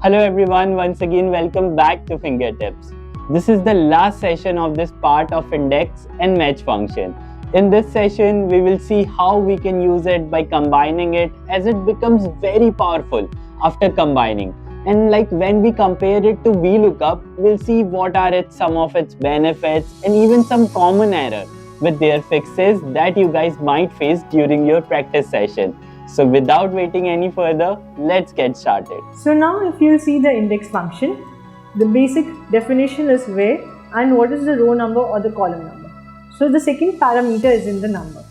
Hello everyone, once again welcome back to Fingertips. This is the last session of this part of index and match function. In this session, we will see how we can use it by combining it, as it becomes very powerful after combining. And like when we compare it to VLOOKUP, we'll see what are some of its benefits and even some common error with their fixes that you guys might face during your practice session. So without waiting any further, let's get started. So now if you see the index function, the basic definition is where and what is the row number or the column number. So the second parameter is in the number.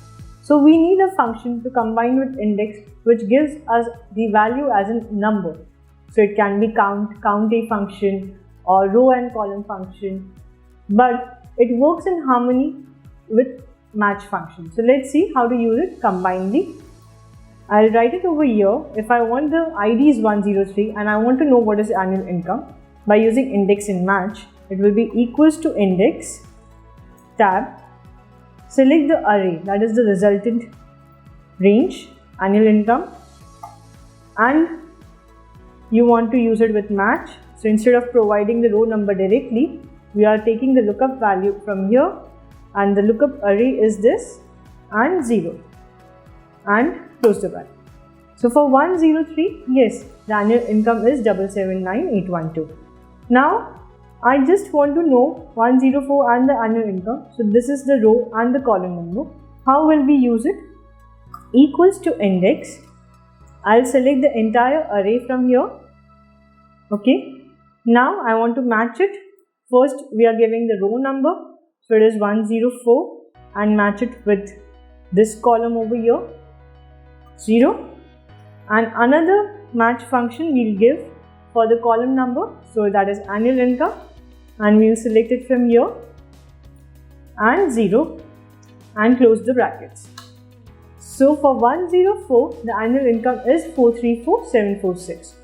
So we need a function to combine with index which gives us the value as a number. So it can be count a function or row and column function, but it works in harmony with match function. So let's see how to use it combinedly. I'll write it over here. If I want the ID is 103 and I want to know what is annual income, by using index in match, it will be equals to index tab, select the array, that is the resultant range, annual income, and you want to use it with match. So instead of providing the row number directly, we are taking the lookup value from here, and the lookup array is this and 0, and close the bracket. So for 103, yes, the annual income is 779,812. Now I just want to know 104 and the annual income. So this is the row and the column number. How will we use it? Equals to index. I'll select the entire array from here. Okay. Now I want to match it. First we are giving the row number. So it is 104 and match it with this column over here, 0, and another match function we'll give for the column number, so that is annual income, and we'll select it from here and 0 and close the brackets. So for 104, the annual income is 434,746.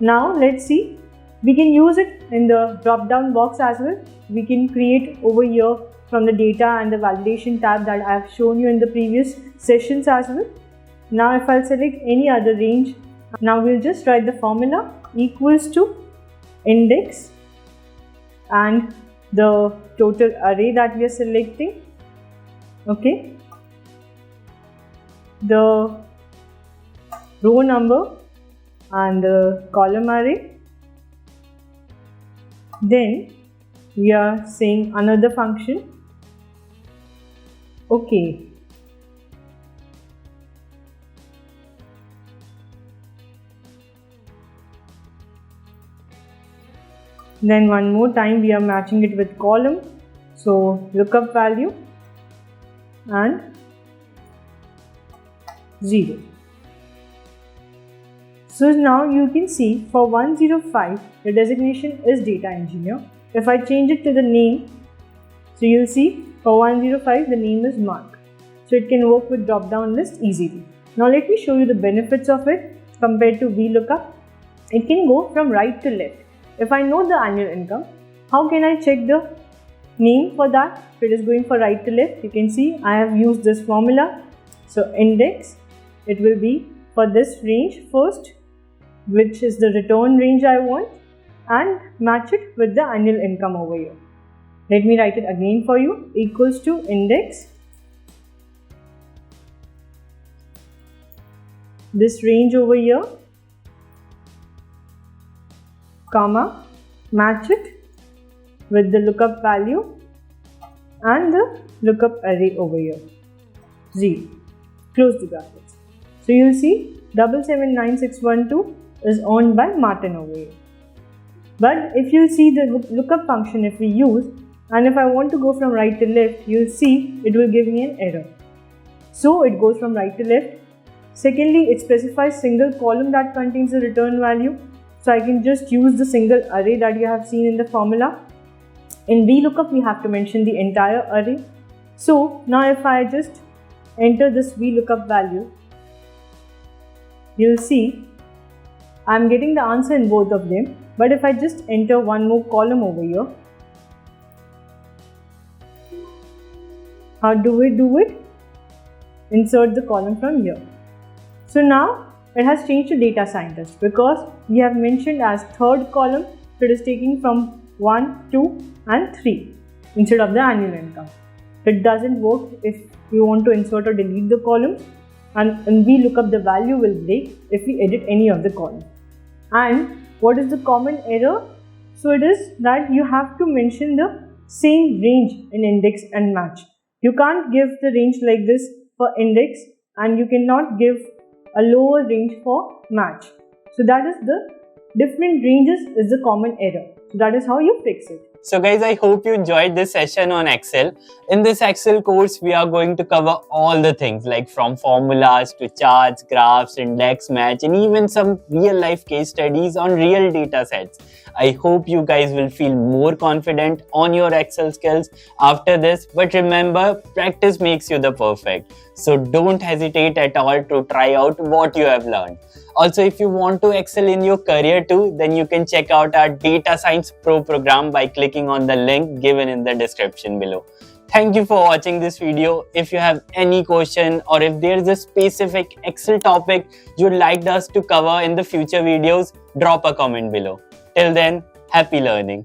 Now let's see, we can use it in the drop down box as well. We can create over here from the data and the validation tab that I have shown you in the previous sessions as well. Now if I'll select any other range, now we'll just write the formula equals to index and the total array that we are selecting, okay, the row number and the column array. Then we are saying another function, okay, then one more time we are matching it with column, so lookup value and 0. So now you can see for 105 the designation is data engineer. If I change it to the name, so you'll see for 105 the name is Mark, so it can work with drop down list easily. Now let me show you the benefits of it compared to VLOOKUP. It can go from right to left. If I know the annual income, how can I check the name for that? If it is going for right to left, you can see I have used this formula. So index, it will be for this range first, which is the return range I want, and match it with the annual income over here. Let me write it again for you, equals to index, this range over here, comma, match it with the lookup value and the lookup array over here, 0, close the brackets. So you'll see 779,612 is owned by Martin over here. But if you see the lookup function if we use, and if I want to go from right to left, you'll see it will give me an error. So it goes from right to left. Secondly, it specifies single column that contains the return value. So I can just use the single array that you have seen in the formula. In VLOOKUP, we have to mention the entire array. So now if I just enter this VLOOKUP value, you'll see I'm getting the answer in both of them. But if I just enter one more column over here, how do we do it? Insert the column from here. So now it has changed to data scientist because we have mentioned as third column, so it is taking from 1, 2 and 3 instead of the annual income. It doesn't work if you want to insert or delete the columns, and in VLOOKUP the value will break if we edit any of the columns. And what is the common error? So it is that you have to mention the same range in index and match. You can't give the range like this for index and you cannot give a lower range for match. So that is the different ranges is the common error. So that is how you fix it. So guys, I hope you enjoyed this session on Excel. In this Excel course, we are going to cover all the things like from formulas to charts, graphs, index, match, and even some real life case studies on real data sets. I hope you guys will feel more confident on your Excel skills after this. But remember, practice makes you the perfect. So don't hesitate at all to try out what you have learned. Also, if you want to excel in your career too, then you can check out our Data Science Pro program by clicking on the link given in the description below. Thank you for watching this video. If you have any question or if there is a specific Excel topic you'd like us to cover in the future videos, drop a comment below. Till then, happy learning.